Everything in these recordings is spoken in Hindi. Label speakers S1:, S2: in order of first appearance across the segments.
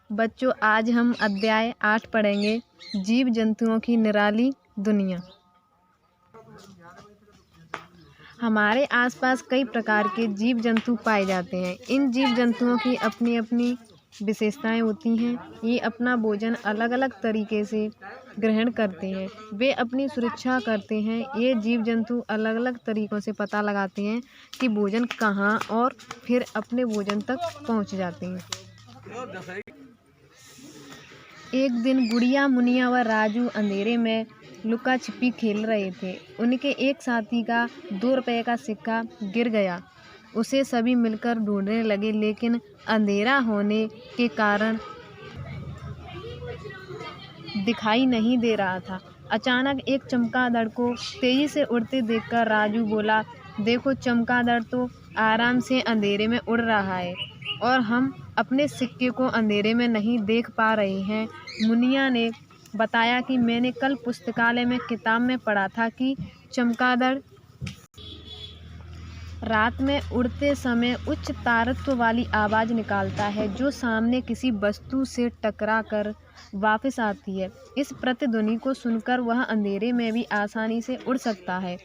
S1: बच्चों, आज हम अध्याय 8 पढ़ेंगे, जीव जंतुओं की निराली दुनिया। हमारे आसपास कई प्रकार के जीव जंतु पाए जाते हैं। इन जीव जंतुओं की अपनी अपनी विशेषताएं होती हैं। ये अपना भोजन अलग अलग तरीके से ग्रहण करते हैं। वे अपनी सुरक्षा करते हैं। ये जीव जंतु अलग अलग तरीकों से पता लगाते हैं कि भोजन कहाँ और फिर अपने भोजन तक पहुंच जाते हैं। एक दिन गुड़िया, मुनिया व राजू अंधेरे में लुका छिपी खेल रहे थे। उनके एक साथी का 2 रुपये का सिक्का गिर गया। उसे सभी मिलकर ढूंढने लगे, लेकिन अंधेरा होने के कारण दिखाई नहीं दे रहा था। अचानक एक चमगादड़ को तेजी से उड़ते देखकर राजू बोला, देखो, चमगादड़ तो आराम से अंधेरे में उड़ रहा है और हम अपने सिक्के को अंधेरे में नहीं देख पा रहे हैं। मुनिया ने बताया कि मैंने कल पुस्तकालय में किताब में पढ़ा था कि चमगादड़ रात में उड़ते समय उच्च तारत्व वाली आवाज़ निकालता है, जो सामने किसी वस्तु से टकरा कर वापस आती है। इस प्रतिध्वनि को सुनकर वह अंधेरे में भी आसानी से उड़ सकता है।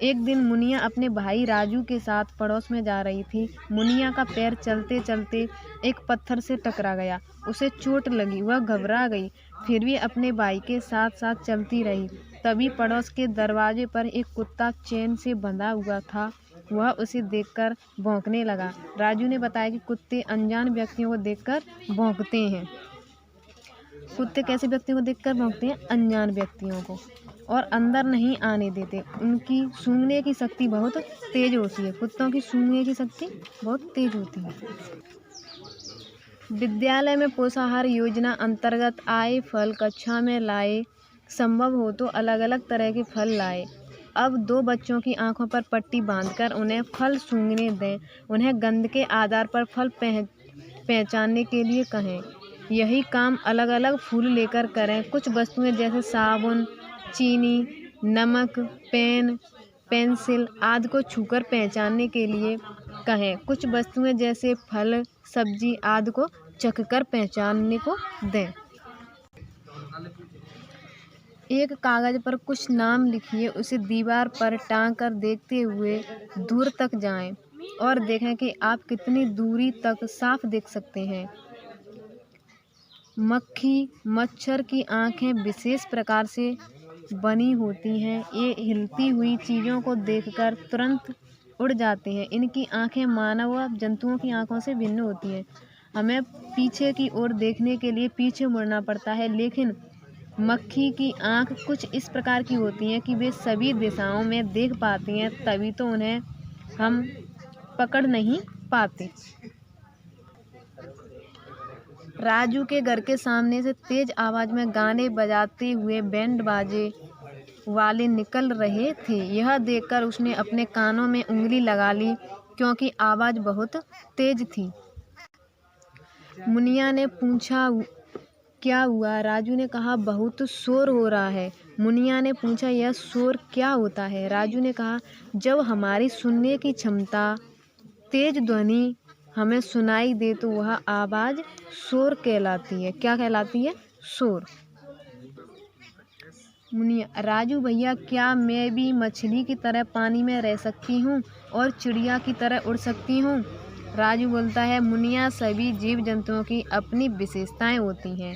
S1: एक दिन मुनिया अपने भाई राजू के साथ पड़ोस में जा रही थी। मुनिया का पैर चलते चलते एक पत्थर से टकरा गया। उसे चोट लगी, वह घबरा गई, फिर भी अपने भाई के साथ साथ चलती रही। तभी पड़ोस के दरवाजे पर एक कुत्ता चैन से बंधा हुआ था। वह उसे देखकर भौंकने लगा। राजू ने बताया कि कुत्ते अनजान व्यक्तियों को देखकर भौंकते हैं। कुत्ते कैसे व्यक्तियों को देखकर भौंकते हैं? अनजान व्यक्तियों को, और अंदर नहीं आने देते। उनकी सूंघने की शक्ति बहुत तेज होती है। कुत्तों की सूंघने की शक्ति बहुत तेज होती है। विद्यालय में पोषाहार योजना अंतर्गत आए फल कक्षा में लाए। संभव हो तो अलग अलग तरह के फल लाए। अब 2 बच्चों की आंखों पर पट्टी बांधकर उन्हें फल सूंघने दें। उन्हें गंध के आधार पर फल पहचानने के लिए कहें। यही काम अलग अलग फूल लेकर करें। कुछ वस्तुएं जैसे साबुन, चीनी, नमक, पेन, पेंसिल आदि को छूकर पहचानने के लिए कहें। कुछ वस्तुएं जैसे फल, सब्जी आदि को चखकर पहचानने को दें। एक कागज पर कुछ नाम लिखिए, उसे दीवार पर टांग कर देखते हुए दूर तक जाएं और देखें कि आप कितनी दूरी तक साफ देख सकते हैं। मक्खी, मच्छर की आंखें विशेष प्रकार से बनी होती हैं। ये हिलती हुई चीज़ों को देखकर तुरंत उड़ जाते हैं। इनकी आंखें मानव व जंतुओं की आंखों से भिन्न होती हैं। हमें पीछे की ओर देखने के लिए पीछे मुड़ना पड़ता है, लेकिन मक्खी की आंख कुछ इस प्रकार की होती हैं कि वे सभी दिशाओं में देख पाती हैं, तभी तो उन्हें हम पकड़ नहीं पाते। राजू के घर के सामने से तेज आवाज में गाने बजाते हुए बैंड बाजे वाले निकल रहे थे। यह देखकर उसने अपने कानों में उंगली लगा ली, क्योंकि आवाज बहुत तेज थी। मुनिया ने पूछा, क्या हुआ? राजू ने कहा, बहुत शोर हो रहा है। मुनिया ने पूछा, यह शोर क्या होता है? राजू ने कहा, जब हमारी सुनने की क्षमता तेज ध्वनि हमें सुनाई दे तो वह आवाज़ शोर कहलाती है। क्या कहलाती है? शोर। मुनिया, राजू भैया, क्या मैं भी मछली की तरह पानी में रह सकती हूँ और चिड़िया की तरह उड़ सकती हूँ? राजू बोलता है, मुनिया, सभी जीव जंतुओं की अपनी विशेषताएं होती हैं।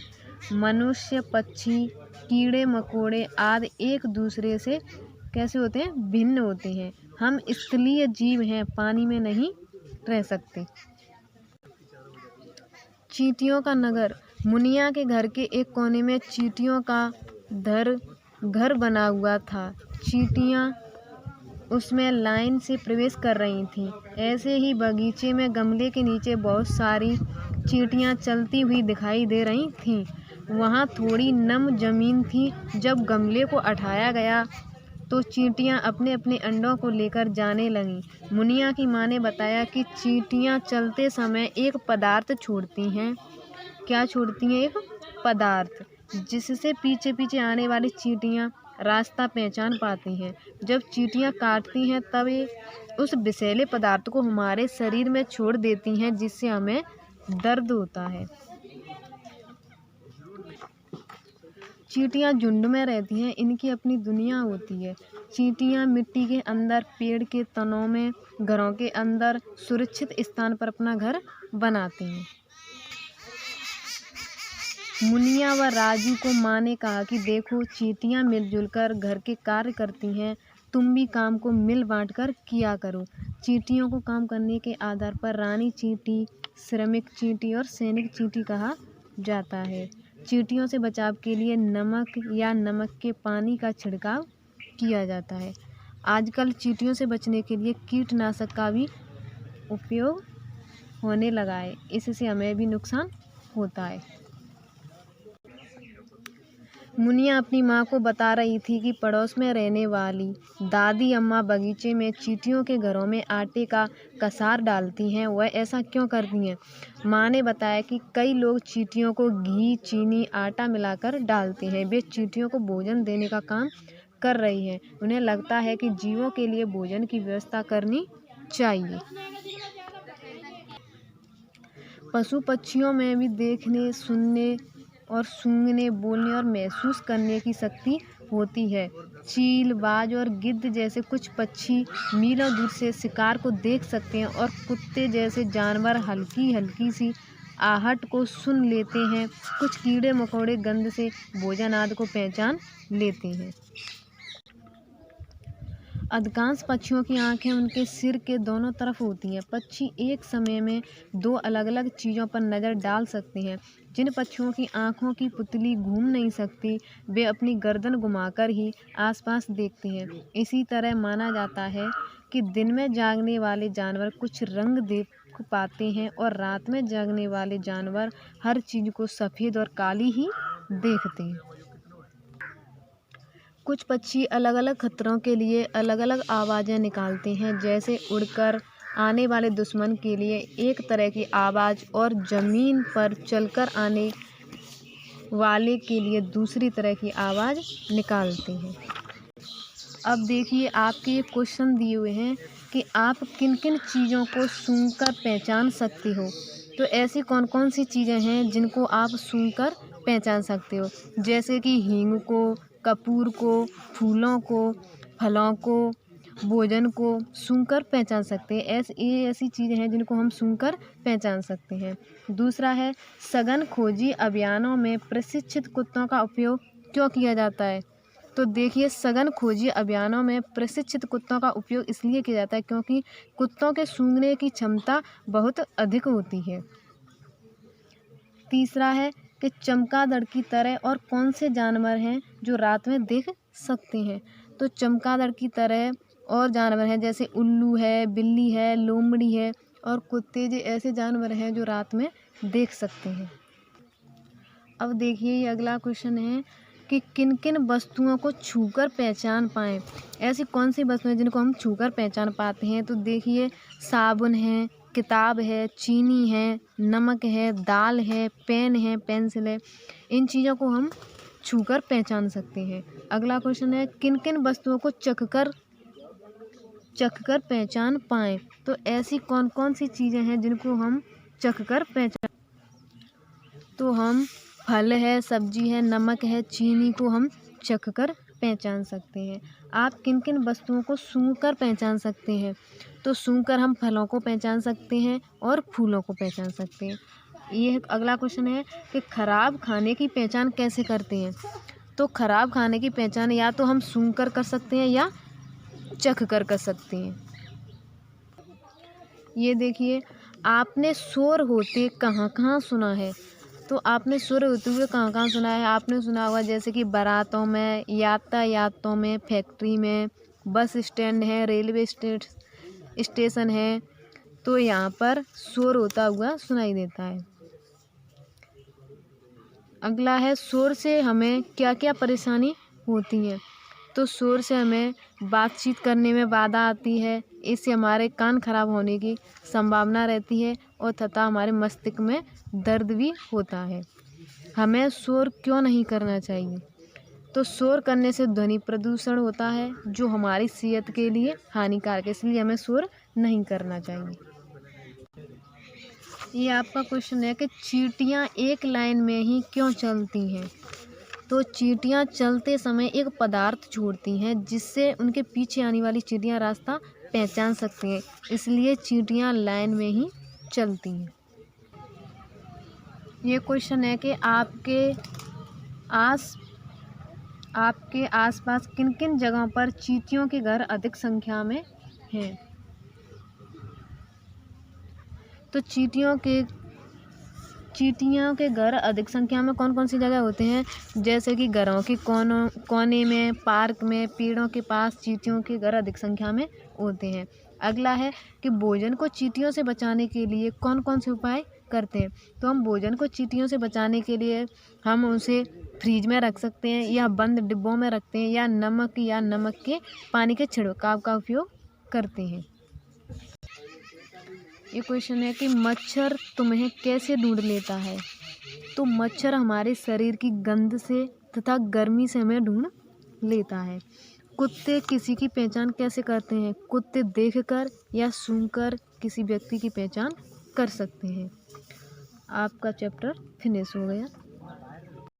S1: मनुष्य, पक्षी, कीड़े मकोड़े आदि एक दूसरे से कैसे होते हैं? भिन्न होते हैं। हम स्थलीय जीव हैं, पानी में नहीं रह सकते। चींटियों का नगर। मुनिया के घर के एक कोने में चींटियों का घर बना हुआ था। चींटियाँ उसमें लाइन से प्रवेश कर रही थीं। ऐसे ही बगीचे में गमले के नीचे बहुत सारी चींटियाँ चलती हुई दिखाई दे रही थीं। वहाँ थोड़ी नम जमीन थी। जब गमले को उठाया गया तो चींटियाँ अपने अपने अंडों को लेकर जाने लगीं। मुनिया की माँ ने बताया कि चींटियाँ चलते समय एक पदार्थ छोड़ती हैं। क्या छोड़ती हैं? एक पदार्थ, जिससे पीछे पीछे आने वाली चींटियाँ रास्ता पहचान पाती हैं। जब चींटियाँ काटती हैं तब ये उस विषैले पदार्थ को हमारे शरीर में छोड़ देती हैं, जिससे हमें दर्द होता है। चींटियाँ झुंड में रहती हैं, इनकी अपनी दुनिया होती है। चींटियाँ मिट्टी के अंदर, पेड़ के तनों में, घरों के अंदर सुरक्षित स्थान पर अपना घर बनाती हैं। मुनिया व राजू को माँ ने कहा कि देखो, चींटियाँ मिलजुल कर घर के कार्य करती हैं, तुम भी काम को मिल बांट कर किया करो। चींटियों को काम करने के आधार पर रानी चींटी, श्रमिक चींटी और सैनिक चींटी कहा जाता है। चींटियों से बचाव के लिए नमक या नमक के पानी का छिड़काव किया जाता है। आजकल चींटियों से बचने के लिए कीटनाशक का भी उपयोग होने लगा है, इससे हमें भी नुकसान होता है। मुनिया अपनी माँ को बता रही थी कि पड़ोस में रहने वाली दादी अम्मा बगीचे में चींटियों के घरों में आटे का कसार डालती हैं। वह ऐसा क्यों करती हैं? माँ ने बताया कि कई लोग चींटियों को घी, चीनी, आटा मिलाकर डालते हैं। वे चींटियों को भोजन देने का काम कर रही हैं। उन्हें लगता है कि जीवों के लिए भोजन की व्यवस्था करनी चाहिए। पशु पक्षियों में भी देखने, सुनने और सूंघने, बोलने और महसूस करने की शक्ति होती है। चील, बाज और गिद्ध जैसे कुछ पक्षी मीलों दूर से शिकार को देख सकते हैं और कुत्ते जैसे जानवर हल्की हल्की सी आहट को सुन लेते हैं। कुछ कीड़े मकोड़े गंध से भोजन आदि को पहचान लेते हैं। अधिकांश पक्षियों की आंखें उनके सिर के दोनों तरफ होती हैं। पक्षी एक समय में दो अलग अलग चीज़ों पर नज़र डाल सकते हैं। जिन पक्षियों की आंखों की पुतली घूम नहीं सकती, वे अपनी गर्दन घुमाकर ही आसपास देखते हैं। इसी तरह माना जाता है कि दिन में जागने वाले जानवर कुछ रंग देख पाते हैं और रात में जागने वाले जानवर हर चीज़ को सफ़ेद और काली ही देखते हैं। कुछ पक्षी अलग अलग खतरों के लिए अलग अलग आवाज़ें निकालते हैं, जैसे उड़कर आने वाले दुश्मन के लिए एक तरह की आवाज़ और ज़मीन पर चलकर आने वाले के लिए दूसरी तरह की आवाज़ निकालते हैं। अब देखिए, आपके ये क्वेश्चन दिए हुए हैं कि आप किन किन चीज़ों को सूंघकर पहचान सकते हो। तो ऐसी कौन कौन सी चीज़ें हैं जिनको आप सूंघकर पहचान सकते हो? जैसे कि हींग को, कपूर को, फूलों को, फलों को, भोजन को सूंघकर पहचान सकते हैं। ये ऐसी चीज़ें हैं जिनको हम सूंघकर पहचान सकते हैं। दूसरा है, सघन खोजी अभियानों में प्रशिक्षित कुत्तों का उपयोग क्यों किया जाता है? तो देखिए, सघन खोजी अभियानों में प्रशिक्षित कुत्तों का उपयोग इसलिए किया जाता है क्योंकि कुत्तों के सूंघने की क्षमता बहुत अधिक होती है। तीसरा है कि चमगादड़ की तरह और कौन से जानवर हैं जो रात में देख सकते हैं? तो चमगादड़ की तरह और जानवर हैं जैसे उल्लू है, बिल्ली है, लोमड़ी है और कुत्ते ऐसे जानवर हैं जो रात में देख सकते हैं। अब देखिए, ये अगला क्वेश्चन है कि किन किन वस्तुओं को छूकर पहचान पाएँ। ऐसी कौन सी वस्तुएं जिनको हम छूकर पहचान पाते हैं? तो देखिए, साबुन है, किताब है, चीनी है, नमक है, दाल है, पेन है, पेंसिल है। इन चीज़ों को हम छूकर पहचान सकते हैं। अगला क्वेश्चन है, किन किन वस्तुओं को चखकर पहचान पाएँ। तो ऐसी कौन कौन सी चीज़ें हैं जिनको हम चखकर पहचान। तो हम फल है, सब्जी है, नमक है, चीनी को हम चखकर पहचान सकते हैं। आप किन किन वस्तुओं को सूंघकर पहचान सकते हैं? तो सूंघकर हम फलों को पहचान सकते हैं और फूलों को पहचान सकते हैं। ये अगला क्वेश्चन है कि खराब खाने की पहचान कैसे करते हैं? तो खराब खाने की पहचान या तो हम सूंघकर कर सकते हैं या चखकर कर सकते हैं। ये देखिए, आपने शोर होते कहाँ कहाँ सुना है? तो आपने शोर होते हुए कहाँ कहाँ सुना है? आपने सुना होगा जैसे कि बारातों में, यातायातों में, फैक्ट्री में, बस स्टैंड है, रेलवे स्टेशन है, तो यहाँ पर शोर होता हुआ सुनाई देता है। अगला है, शोर से हमें क्या क्या परेशानी होती है? तो शोर से हमें बातचीत करने में बाधा आती है, इससे हमारे कान खराब होने की संभावना रहती है और तथा हमारे मस्तिष्क में दर्द भी होता है। हमें शोर क्यों नहीं करना चाहिए? तो शोर करने से ध्वनि प्रदूषण होता है जो हमारी सेहत के लिए हानिकारक है, इसलिए हमें शोर नहीं करना चाहिए। ये आपका क्वेश्चन है कि चींटियाँ एक लाइन में ही क्यों चलती हैं। तो चींटियाँ चलते समय एक पदार्थ छोड़ती हैं जिससे उनके पीछे आने वाली चींटियाँ रास्ता पहचान सकती हैं, इसलिए चींटियाँ लाइन में ही चलती हैं। ये क्वेश्चन है कि आपके आसपास किन किन जगहों पर चींटियों के घर अधिक संख्या में हैं। तो चींटियों के घर अधिक संख्या में कौन कौन सी जगह होते हैं, जैसे कि घरों के कोने में, पार्क में, पेड़ों के पास चींटियों के घर अधिक संख्या में होते हैं। अगला है कि भोजन को चींटियों से बचाने के लिए कौन कौन से उपाय करते हैं। तो हम भोजन को चींटियों से बचाने के लिए हम उसे फ्रिज में रख सकते हैं या बंद डिब्बों में रखते हैं या नमक के पानी के छिड़काव का उपयोग करते हैं। ये क्वेश्चन है कि मच्छर तुम्हें कैसे ढूंढ लेता है। तो मच्छर हमारे शरीर की गंध से तथा गर्मी से हमें ढूंढ लेता है। कुत्ते किसी की पहचान कैसे करते हैं। कुत्ते देखकर या सूंघकर किसी व्यक्ति की पहचान कर सकते हैं। आपका चैप्टर फिनिश हो गया।